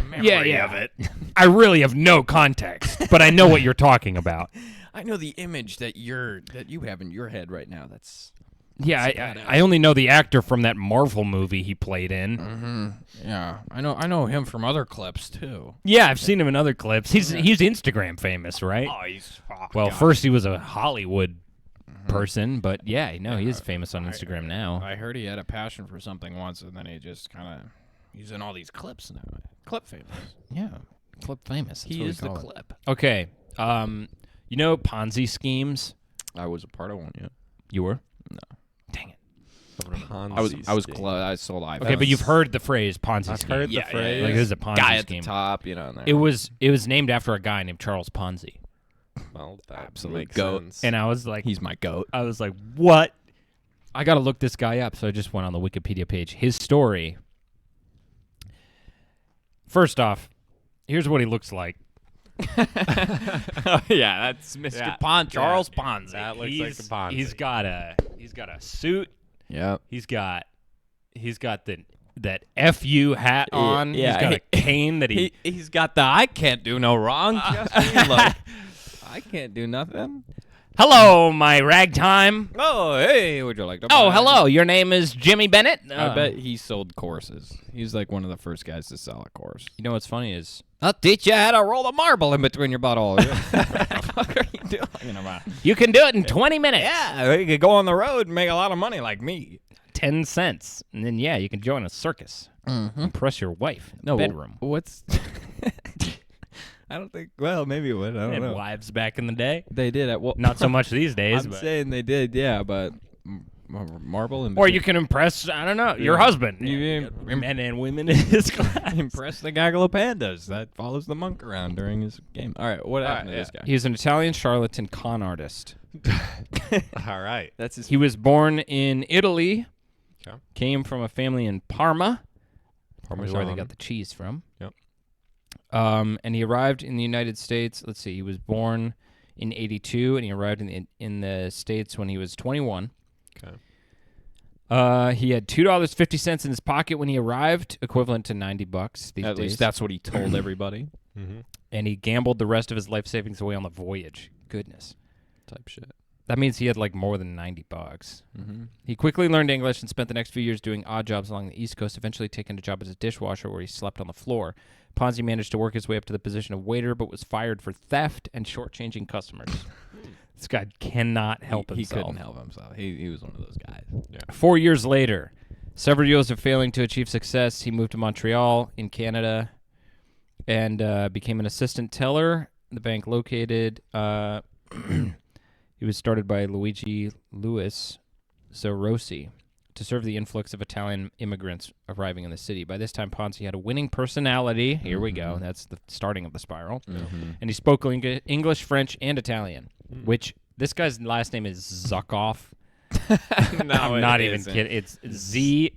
memory of it. I really have no context, but I know what you're talking about. I know the image that you have in your head right now. That's Yeah, I only know the actor from that Marvel movie he played in. mm-hmm. Yeah. I know him from other clips too. Yeah, I've seen him in other clips. He's Instagram famous, right? Oh, he's Well, first he was a Hollywood person, but yeah, no, he is famous on Instagram now. I heard he had a passion for something once, and then he just kind of he's in all these clips now. Clip famous. Yeah, clip famous. That's He what we is the call it. clip. Okay, you know Ponzi schemes? I was a part of one. Yeah. You were? No. Dang it. I was close. I sold iPhones. Okay, but you've heard the phrase Ponzi I've scheme. heard the Yeah, phrase. Like there's a Ponzi guy at scheme. the top, you know. And It was named after a guy named Charles Ponzi, Well, that Absolute makes goat. sense. and I was like, he's my goat. what? I got to look this guy up, so I just went on the Wikipedia page. His story. First off, here's what he looks like. Yeah, that's Mr. Charles Ponzi. That looks like a Ponzi. He's got a suit. Yep. He's got the that FU hat on. Yeah, he's got a cane that he's got the I can't do no wrong. Just me, like, I can't do nothing. Hello, my ragtime. Oh, hey, would you like to? Oh, buy? hello. Your name is Jimmy Bennett. I bet he sold courses. He's like one of the first guys to sell a course. You know what's funny is I'll teach you how to roll a marble in between your buttholes. What the fuck are you talking about? you can do it in 20 minutes. Yeah, you could go on the road and make a lot of money like me. 10 cents. And then, you can join a circus. Impress your wife in the bedroom. What's... I don't think... Well, maybe it would. I They don't had know. wives back in the day. They did. Not so much these days. I'm but. saying they did, yeah, but... Marble and... Or you can impress, I don't know, your husband. You Men and women in his class. impress the gaggle of pandas that follows the monk around during his game. All right, what happened to this guy? He was an Italian charlatan con artist. All right. That's his... He was born in Italy. Okay. Came from a family in Parma. Parmesan. Where they got the cheese from. Yep. And he arrived in the United States. Let's see. He was born in 1982, and he arrived in the States when he was 21. Okay. He had $2.50 in his pocket when he arrived, equivalent to $90 these At days. least that's what he told everybody. Mm-hmm. And he gambled the rest of his life savings away on the voyage. Goodness. Type shit. That means he had like more than $90. Mm-hmm. He quickly learned English and spent the next few years doing odd jobs along the East Coast, eventually taking a job as a dishwasher where he slept on the floor. Ponzi managed to work his way up to the position of waiter, but was fired for theft and shortchanging customers. This guy cannot help himself. He couldn't help himself. He was one of those guys. Yeah. 4 years later, several years of failing to achieve success, he moved to Montreal in Canada and became an assistant teller. The bank located... He was started by Luigi Louis Zerosi to serve the influx of Italian immigrants arriving in the city. By this time, Ponzi had a winning personality. Here we go. That's the starting of the spiral. Mm-hmm. And he spoke English, French, and Italian, which this guy's last name is Zuckoff. No, I'm not even kidding. It's Z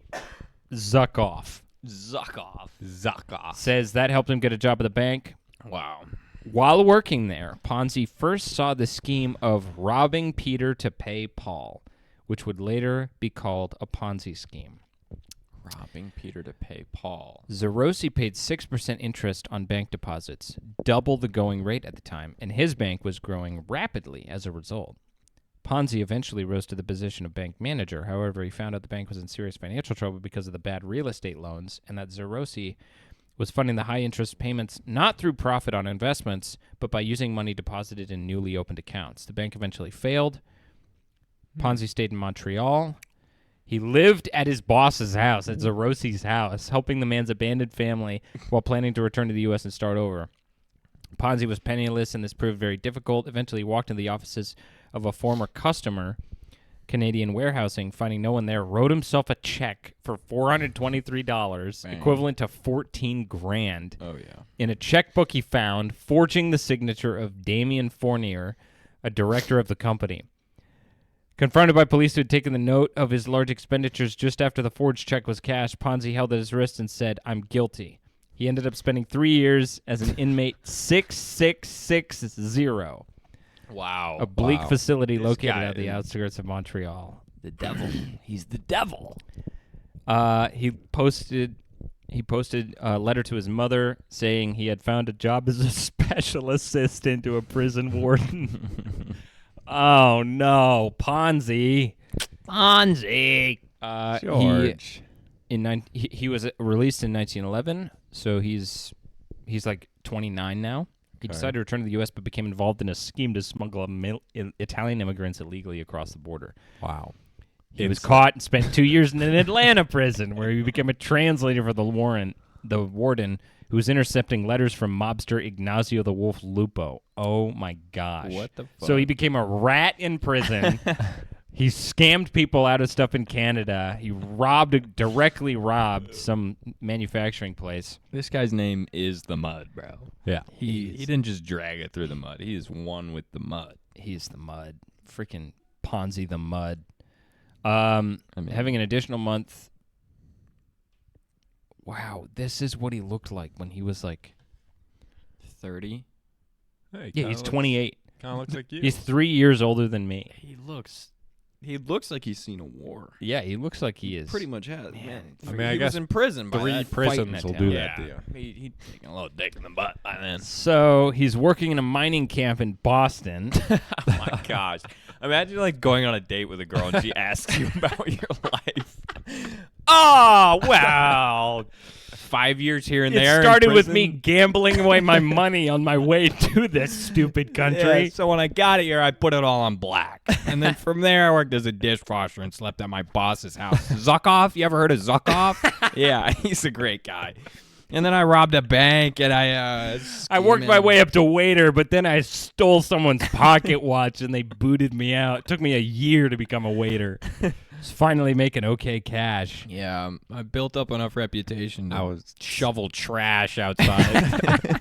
Zuckoff. Zuckoff. Says that helped him get a job at the bank. Wow. While working there, Ponzi first saw the scheme of robbing Peter to pay Paul, which would later be called a Ponzi scheme. Robbing Peter to pay Paul. Zerosi paid 6% interest on bank deposits, double the going rate at the time, and his bank was growing rapidly as a result. Ponzi eventually rose to the position of bank manager. However, he found out the bank was in serious financial trouble because of the bad real estate loans, and that Zerosi was funding the high-interest payments not through profit on investments, but by using money deposited in newly opened accounts. The bank eventually failed. Ponzi stayed in Montreal. He lived at his boss's house, at Zerosi's house, helping the man's abandoned family while planning to return to the U.S. and start over. Ponzi was penniless, and this proved very difficult. Eventually, he walked into the offices of a former customer, Canadian Warehousing, finding no one there, wrote himself a check for $423, Bang. equivalent to $14,000. Oh, yeah. In a checkbook he found, forging the signature of Damien Fournier, a director of the company. Confronted by police who had taken the note of his large expenditures just after the forged check was cashed, Ponzi held at his wrist and said, "I'm guilty." He ended up spending 3 years as an inmate 6660. Wow. A bleak facility located guy at the is- outskirts of Montreal. The devil. He's the devil. He posted a letter to his mother saying he had found a job as a special assistant to a prison warden. Oh no, Ponzi! George. He was released in 1911, so he's like 29 now. He decided to return to the U.S., but became involved in a scheme to smuggle Italian immigrants illegally across the border. Wow. He was caught and spent 2 years in an Atlanta prison, where he became a translator for the warden, who was intercepting letters from mobster Ignazio the Wolf Lupo. Oh my gosh! What the fuck? So he became a rat in prison. He scammed people out of stuff in Canada. He directly robbed some manufacturing place. This guy's name is the mud, bro. Yeah, He didn't just drag it through the mud. He is one with the mud. He's the mud. Freaking Ponzi the mud. Having an additional month. Wow, this is what he looked like when he was like 30. Hey, yeah, he's 28. Kind of looks like you. He's 3 years older than me. He looks He looks like he's seen a war. Yeah, he looks like he is. Pretty much has. Man, I mean, I he guess was in prison. By 3 that prisons fight will in do town. that to you. He'd taken a little dick in the butt by then. So he's working in a mining camp in Boston. Oh my gosh! Imagine like going on a date with a girl and she asks you about your life. Oh well, 5 years here and there. It started in with prison. me gambling away my money on my way to this stupid country. Yeah, so when I got here, I put it all on black. And then from there, I worked as a dishwasher and slept at my boss's house. Zuckoff? You ever heard of Zuckoff? Yeah, he's a great guy. And then I robbed a bank, and I worked my way up to waiter, but then I stole someone's pocket watch, and they booted me out. It took me a year to become a waiter. Was finally making okay cash. Yeah, I built up enough reputation to I was- shovel trash outside.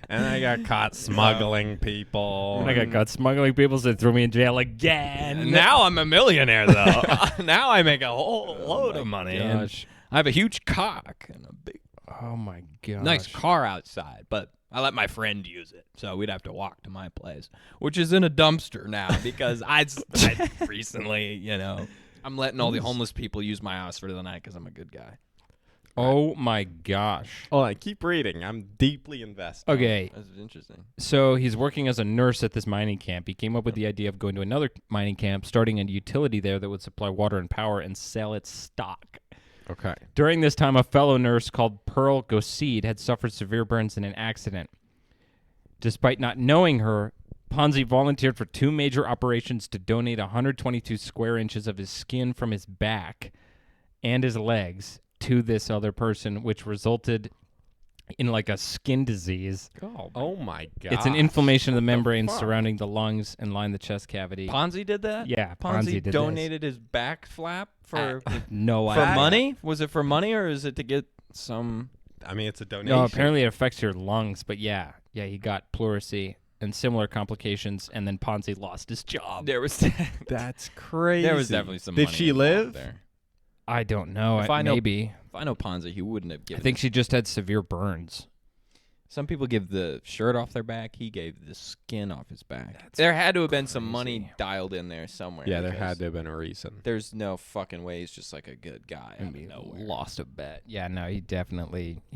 And I got caught smuggling people. And I got caught smuggling people, so they threw me in jail again. And now I'm a millionaire, though. Now I make a whole load of money. And gosh. I have a huge cock and a big, Oh my gosh. nice car outside, but I let my friend use it, so we'd have to walk to my place, which is in a dumpster now because I recently, I'm letting all the homeless people use my house for the night because I'm a good guy. Oh my gosh. Oh, I keep reading. I'm deeply invested. Okay, That's interesting. so he's working as a nurse at this mining camp. He came up with the idea of going to another mining camp, starting a utility there that would supply water and power and sell its stock. Okay. During this time, a fellow nurse called Pearl Goseed had suffered severe burns in an accident. Despite not knowing her, Ponzi volunteered for 2 major operations to donate 122 square inches of his skin from his back and his legs to this other person, which resulted in like a skin disease. Oh my god. It's an inflammation of the membranes fuck? surrounding the lungs and line the chest cavity. Ponzi did that? Yeah, Ponzi did this. donated his back flap for No for idea. money? Was it for money or is it to get some? I mean, it's a donation. No, apparently it affects your lungs, but yeah, he got pleurisy and similar complications, and then Ponzi lost his job. There was That's crazy. there was definitely some. Did money she involved live? there? I don't know. If I know- Maybe. If I know Ponzi, he wouldn't have I given. think she just had severe burns. Some people give the shirt off their back. He gave the skin off his back. There had to have been some money crazy. dialed in there somewhere. Yeah, there because had to have been a reason. There's no fucking way he's just like a good guy. Out of He nowhere. lost a bet. Yeah, no, he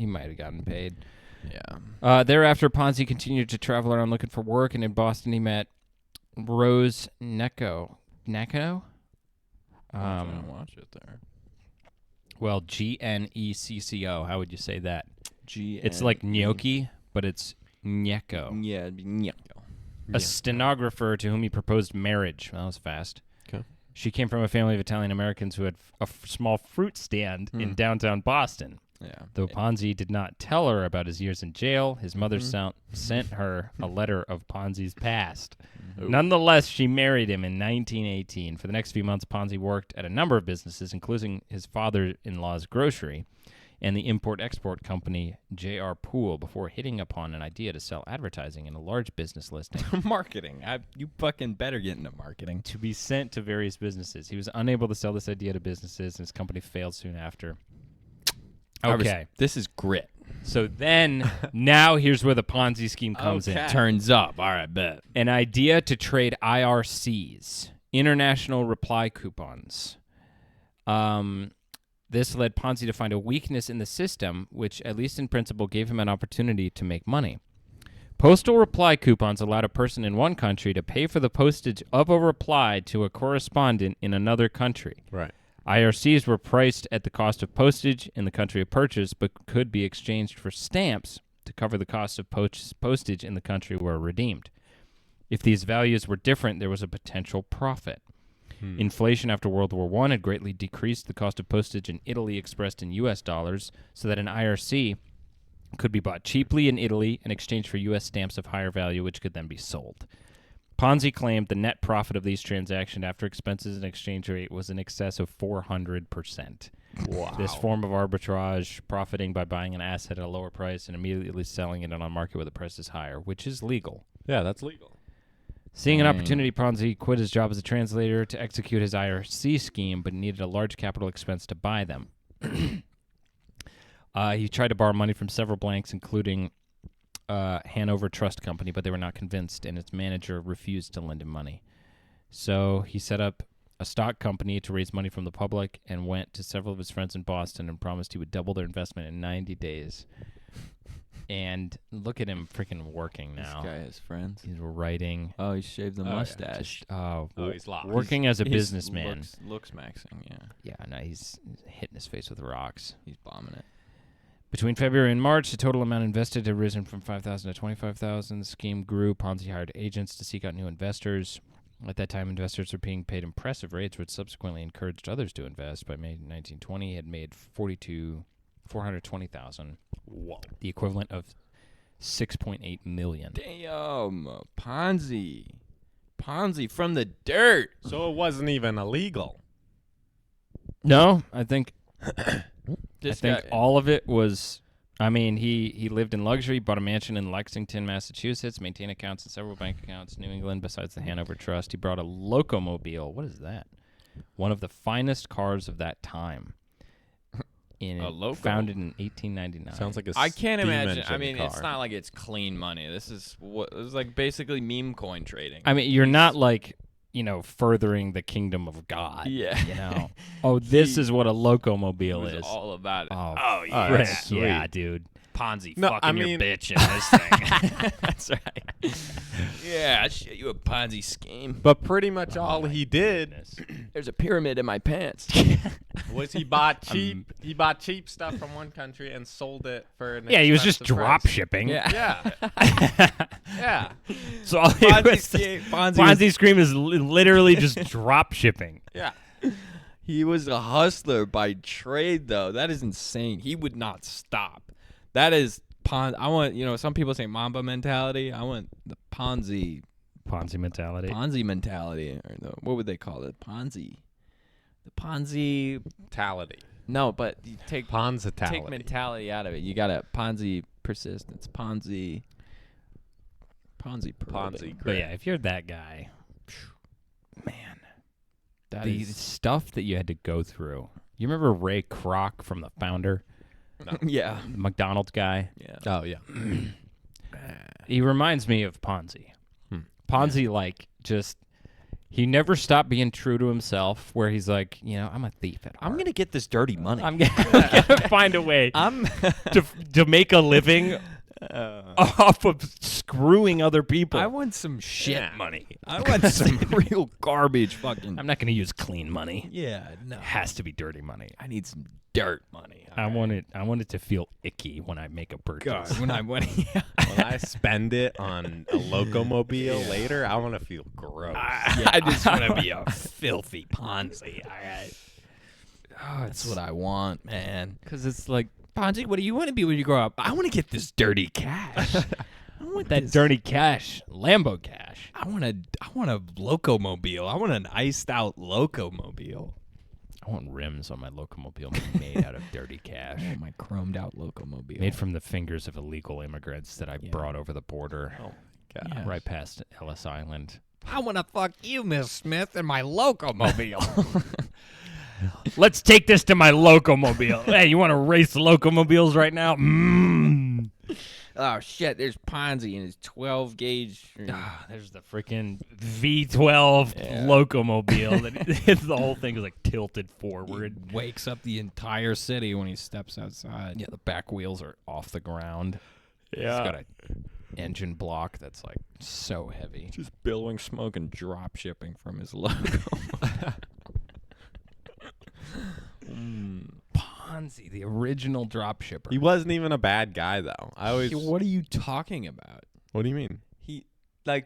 might have gotten paid. Yeah. Thereafter, Ponzi continued to travel around looking for work, and in Boston he met Rose Necco. Necco? I'm trying to watch it there. Well, Gnecco. How would you say that? G. It's like gnocchi, but it's Necco. Yeah, it'd be Gnocco. A stenographer to whom he proposed marriage. Well, that was fast. Okay. She came from a family of Italian Americans who had a small fruit stand in downtown Boston. Yeah. Though Ponzi did not tell her about his years in jail, his mother sent her a letter of Ponzi's past. Nonetheless, she married him in 1918. For the next few months, Ponzi worked at a number of businesses, including his father-in-law's grocery and the import-export company J.R. Poole, before hitting upon an idea to sell advertising in a large business listing Marketing. You fucking better get into marketing. to be sent to various businesses. He was unable to sell this idea to businesses, and his company failed soon after. Okay, This is grit. so then, now here's where the Ponzi scheme comes in. Turns up. All right, bet. An idea to trade IRCs, international reply coupons. This led Ponzi to find a weakness in the system, which, at least in principle, gave him an opportunity to make money. Postal reply coupons allowed a person in one country to pay for the postage of a reply to a correspondent in another country. Right. IRCs were priced at the cost of postage in the country of purchase, but could be exchanged for stamps to cover the cost of postage in the country where redeemed. If these values were different, there was a potential profit. Inflation after World War I had greatly decreased the cost of postage in Italy expressed in U.S. dollars, so that an IRC could be bought cheaply in Italy and exchanged for U.S. stamps of higher value, which could then be sold. Ponzi claimed the net profit of these transactions after expenses and exchange rate was in excess of 400%. Wow. This form of arbitrage, profiting by buying an asset at a lower price and immediately selling it on a market where the price is higher, which is legal. Yeah, that's legal. Seeing an opportunity, Ponzi quit his job as a translator to execute his IRC scheme, but needed a large capital expense to buy them. He tried to borrow money from several banks, including Hanover Trust Company, but they were not convinced, and its manager refused to lend him money. So he set up a stock company to raise money from the public and went to several of his friends in Boston and promised he would double their investment in 90 days. And look at him freaking working now. This guy has friends. He's writing. Oh, he shaved the mustache. He's lost. Working as a businessman. Looks maxing, yeah. Yeah, no, he's hitting his face with rocks. He's bombing it. Between February and March, the total amount invested had risen from $5,000 to $25,000. The scheme grew. Ponzi hired agents to seek out new investors. At that time, investors were being paid impressive rates, which subsequently encouraged others to invest. By May 1920, he had made $420,000. Whoa. The equivalent of $6.8 million. Damn, Ponzi from the dirt. So it wasn't even illegal. No, I think This I think guy, all of it was. I mean, he lived in luxury, bought a mansion in Lexington, Massachusetts, maintained accounts in several bank accounts in New England besides the Hanover Trust. He brought a locomobile. What is that? One of the finest cars of that time. A loco? Founded in 1899. Sounds like a I can't steam imagine. engine I mean, car. it's not like it's clean money. This is like basically meme coin trading. I mean, you're not like, furthering the kingdom of God. Yeah. Oh, this is what a He locomobile was is. all about it. Oh, yeah. frick, Sweet. yeah, dude. Ponzi No, fucking I your mean- bitch in this thing. That's right. Yeah, I'll show you a Ponzi scheme. But pretty much all he did There's a pyramid in my pants. was he bought cheap. He bought cheap stuff from one country and sold it for an Yeah, he was just expensive drop price. shipping. Yeah, yeah, So all Ponzi scheme is literally just drop shipping. yeah. He was a hustler by trade, though. That is insane. He would not stop. That is I want, some people say Mamba mentality. I want the Ponzi mentality. mentality. Or what would they call it? Ponzi. The Ponzi. Mentality. No, but you take Ponzitality. mentality out of it. You got a Ponzi persistence. Ponzi Ponzi. But yeah, if you're that guy, man, the is stuff that you had to go through. You remember Ray Kroc from The Founder, yeah. McDonald's guy? Yeah. Oh yeah. He reminds me of Ponzi. Ponzi, he never stopped being true to himself, where he's like, I'm a thief at heart. I'm gonna get this dirty money. I'm gonna find a way to make a living off of screwing other people. I want some shit Yeah. money. I want some real garbage fucking. I'm not gonna use clean money. Yeah, no. It has to be dirty money. I need some dirt money. I want it to feel icky when I make a purchase. when When I spend it on a locomobile later, I want to feel gross. I just want to be a filthy Ponzi. All right. Oh, That's what I want, man. because it's like Ponzi, what do you want to be when you grow up? I want to get this dirty cash. I want that this- dirty cash, Lambo cash. I want a locomobile. I want an iced out locomobile. I want rims on my locomobile made out of dirty cash. Oh, my chromed out locomobile. Made from the fingers of illegal immigrants that I brought over the border, God. Yeah. right past Ellis Island. I want to fuck you, Miss Smith, in my locomobile. Let's take this to my locomobile. Hey, you want to race locomobiles right now? Oh, shit. There's Ponzi in his 12 gauge. There's the freaking V12 locomobile. The whole thing is like tilted forward. Wakes up the entire city when he steps outside. Yeah, the back wheels are off the ground. It's got a engine block that's like so heavy. Just billowing smoke and drop shipping from his logo. Ponzi, the original drop shipper. He wasn't even a bad guy though. I always. What are you talking about? What do you mean? He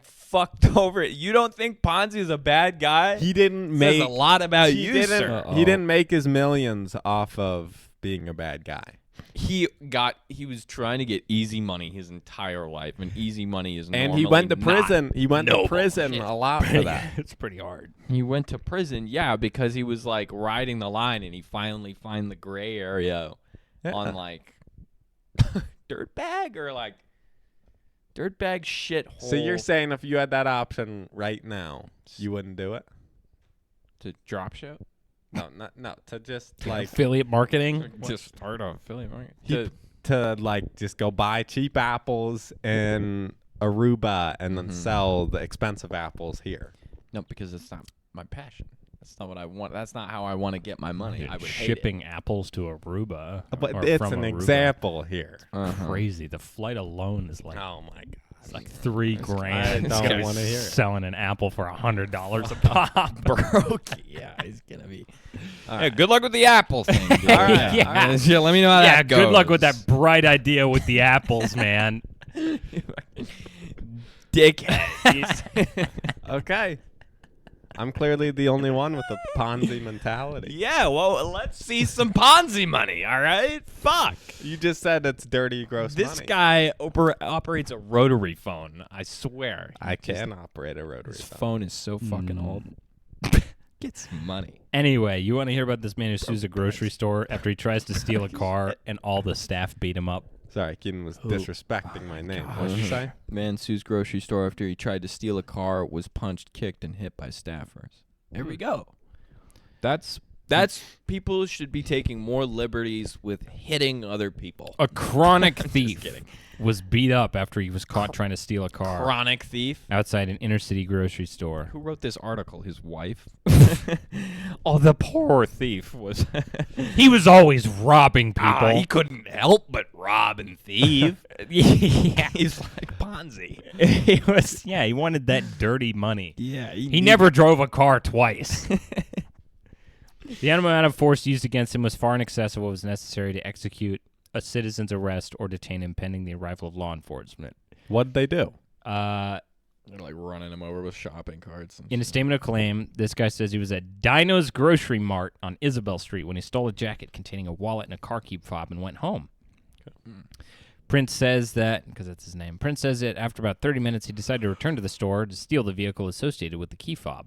fucked over it. You don't think Ponzi is a bad guy? He didn't Says make a lot about he you, didn't, sir. He didn't make his millions off of being a bad guy. He was trying to get easy money his entire life, and easy money is And he went to normally not prison. He went to noble prison shit. a lot for that. It's pretty hard. He went to prison, yeah, because he was like riding the line, and he finally found the gray area on like dirtbag or like dirtbag shit hole. So you're saying if you had that option right now, you wouldn't do it? to drop ship? No, to just like Affiliate marketing. Just start a affiliate market. to like just go buy cheap apples in Aruba and then sell the expensive apples here. No, because it's not my passion. That's not what I want. That's not how I want to get my money. I would shipping apples to Aruba. But or it's from an Aruba. example here. Crazy. The flight alone is like Oh my god. it's like $3,000. I This don't guy's want to hear it. selling an apple for $100 a pop. broke. Yeah, he's gonna be. Yeah, good luck with the apple thing. Dude. All right. Yeah. Yeah, let me know how that goes. Good luck with that bright idea with the apples, man. Dickhead. Okay. I'm clearly the only one with a Ponzi mentality. Yeah, well, let's see some Ponzi money, all right? Fuck. You just said it's dirty, gross This money. guy operates a rotary phone. I swear. I can operate a rotary His phone. phone is so fucking old. Get some money. Anyway, you want to hear about this man who sues a grocery store after he tries to steal a car and all the staff beat him up? Sorry, Keenan was disrespecting my name. What did you say? Man sues grocery store after he tried to steal a car, was punched, kicked, and hit by staffers. There we go. That's people should be taking more liberties with hitting other people. A chronic thief was beat up after he was caught trying to steal a car Chronic thief. outside an inner city grocery store. Who wrote this article? His wife? Oh, the poor thief was. He was always robbing people. He couldn't help but rob and thieve. Yeah, He's like Ponzi. he was. Yeah, he wanted that dirty money. Yeah. He never drove a car twice. The amount of force used against him was far in excess of what was necessary to execute a citizen's arrest or detain him pending the arrival of law enforcement. What'd they do? They're like running him over with shopping carts. In a statement of claim, this guy says he was at Dino's Grocery Mart on Isabel Street when he stole a jacket containing a wallet and a car key fob and went home. Prince says that, because that's his name, Prince says that after about 30 minutes, he decided to return to the store to steal the vehicle associated with the key fob.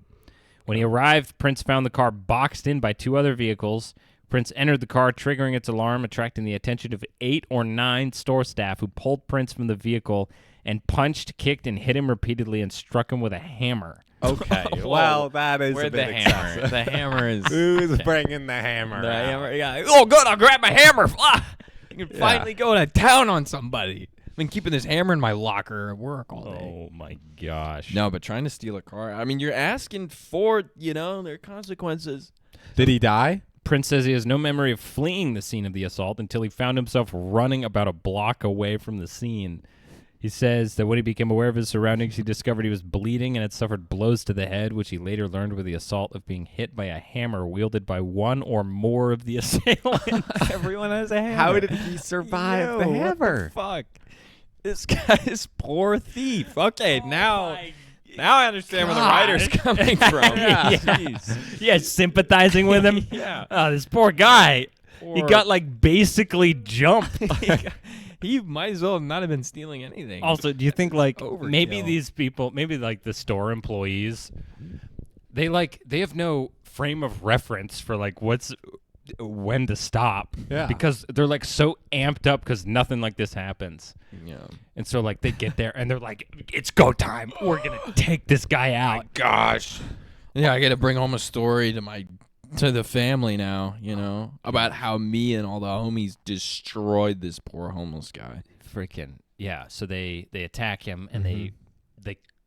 When he arrived, Prince found the car boxed in by two other vehicles. Prince entered the car, triggering its alarm, attracting the attention of 8 or 9 store staff who pulled Prince from the vehicle and punched, kicked, and hit him repeatedly and struck him with a hammer. Okay. Well, that is Where'd a bit the hammer? excessive. The hammer is. Who's bringing the hammer? The out? hammer. Yeah. Oh, good. I'll grab my hammer. You can finally go to town on somebody. I've been keeping this hammer in my locker at work all day. Oh, my gosh. No, but trying to steal a car. I mean, you're asking for, there are consequences. Did he die? Prince says he has no memory of fleeing the scene of the assault until he found himself running about a block away from the scene. He says that when he became aware of his surroundings, he discovered he was bleeding and had suffered blows to the head, which he later learned were the assault of being hit by a hammer wielded by one or more of the assailants. Everyone has a hammer. How did he survive the hammer? What the fuck? This guy's poor thief. Okay, now I understand where the writer's coming from. Yeah, sympathizing with him. Yeah. Oh, this poor guy. He got like basically jumped. He might as well not have been stealing anything. Also, do you think like Overkill. maybe these people, maybe like the store employees, they have no frame of reference for like when to stop. Yeah. Because they're like so amped up because nothing like this happens. Yeah. And so like they get there and they're like, it's go time. We're gonna take this guy out. Gosh. Yeah, I got to bring home a story to the family now, about how me and all the homies destroyed this poor homeless guy. Freaking yeah. So they attack him and they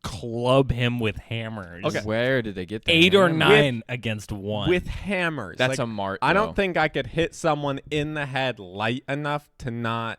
club him with hammers. Okay. Where did they get that? 8 or hammer? 9 against 1. With hammers. That's Like, a mart. I though. don't think I could hit someone in the head light enough to not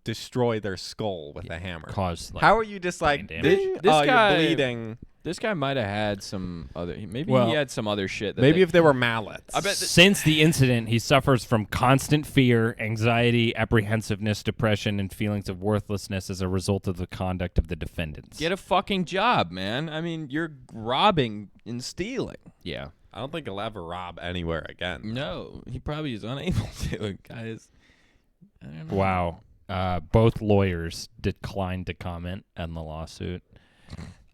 destroy their skull with a hammer. Cause like, How are you just like, brain damage. ding, This guy- you're bleeding? This guy might have had some other. Maybe Well, he had some other shit. That Maybe if they were mallets. I bet. Since the incident, he suffers from constant fear, anxiety, apprehensiveness, depression, and feelings of worthlessness as a result of the conduct of the defendants. Get a fucking job, man. I mean, you're robbing and stealing. Yeah. I don't think he'll ever rob anywhere again. No, he probably is unable to. Guys, I don't know. Wow. Both lawyers declined to comment on the lawsuit.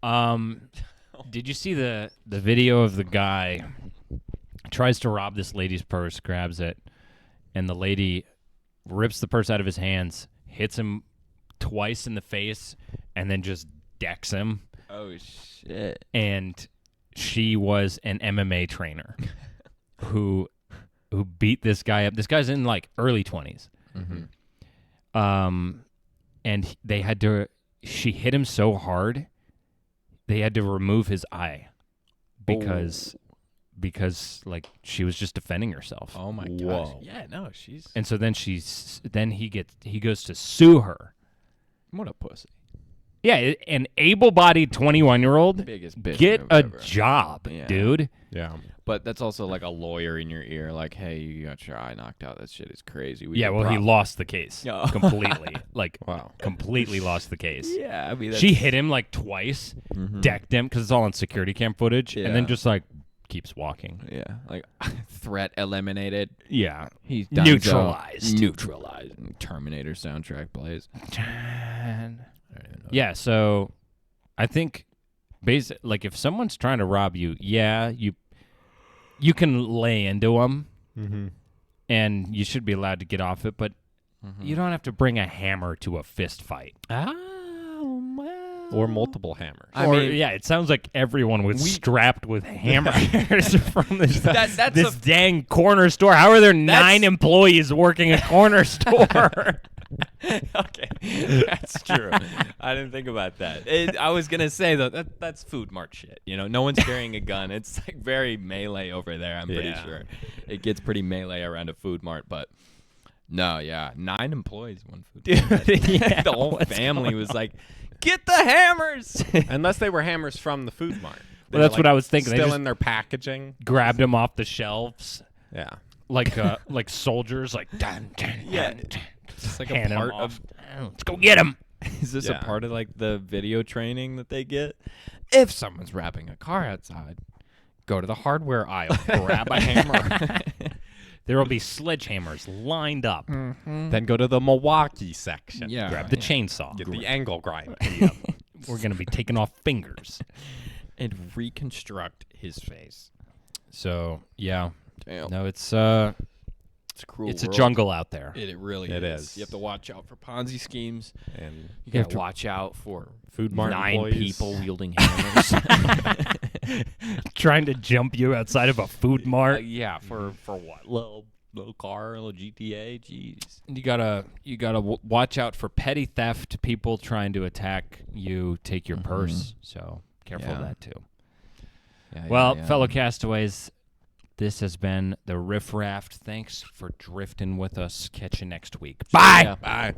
Did you see the video of the guy tries to rob this lady's purse, grabs it, and the lady rips the purse out of his hands, hits him twice in the face, and then just decks him? Oh shit! And she was an MMA trainer who beat this guy up. This guy's in like early 20s. Mm-hmm. And they had to. She hit him so hard, they had to remove his eye because because like she was just defending herself. Oh my gosh. Whoa. Yeah, no, she's And so then he goes to sue her. what a pussy. Yeah, an able-bodied 21-year-old. Biggest bitch. Get move a ever. job, Yeah. dude. Yeah. But that's also like a lawyer in your ear, like, hey, you got your eye knocked out. That shit is crazy. We Yeah, got well, he problems. lost the case Yeah. completely. Like, Wow. completely lost the case. Yeah, I mean, She hit him like twice, decked him because it's all on security cam footage, and then Yeah. just like keeps walking. Yeah, like threat eliminated. Yeah, He's neutralized. Neutralized. Terminator soundtrack plays. Yeah, so I think like if someone's trying to rob you, yeah, you can lay into them, Mm-hmm. and you should be allowed to get off it, but you don't have to bring a hammer to a fist fight. Or multiple hammers. I Or, mean- yeah, it sounds like everyone was strapped with hammers from this, That's this dang corner store. How are there 9 employees working a corner store? Okay, that's true. I didn't think about that. I was gonna say though that's food mart shit. You know, no one's carrying a gun. It's like very melee over there. I'm pretty sure it gets pretty melee around a food mart. But no, yeah, 9 employees, 1 food mart. Yeah, the whole what's family was like, "Get the hammers!" Unless they were hammers from the food mart. They Well, that's were, what I was thinking. They Still just in their packaging. grabbed them off the shelves Yeah. like soldiers, like dun, dun, Yeah. dun, dun. It's like a Hand 'em part off. of. Let's go get him. Is this Yeah. a part of like the video training that they get? If someone's wrapping a car outside, go to the hardware aisle, grab a hammer. There will be sledgehammers lined up. Then go to the Milwaukee section. Yeah. Grab the chainsaw. Get the angle grinder. We're gonna be taking off fingers. And reconstruct his face. So yeah, Damn. no, it's cruel. it's a jungle out there. It really It is. is. You have to watch out for Ponzi schemes. And You have got to- to watch out for food mart 9 employees. people wielding hammers. Trying to jump you outside of a food mart. Yeah, for what? Little car, little GTA. Jeez. You gotta watch out for petty theft. People trying to attack you, take your purse. So careful of Yeah. that too. Yeah, Well, yeah. fellow castaways, this has been the Riff Raft. Thanks for drifting with us. Catch you next week. Bye. Yeah. Bye.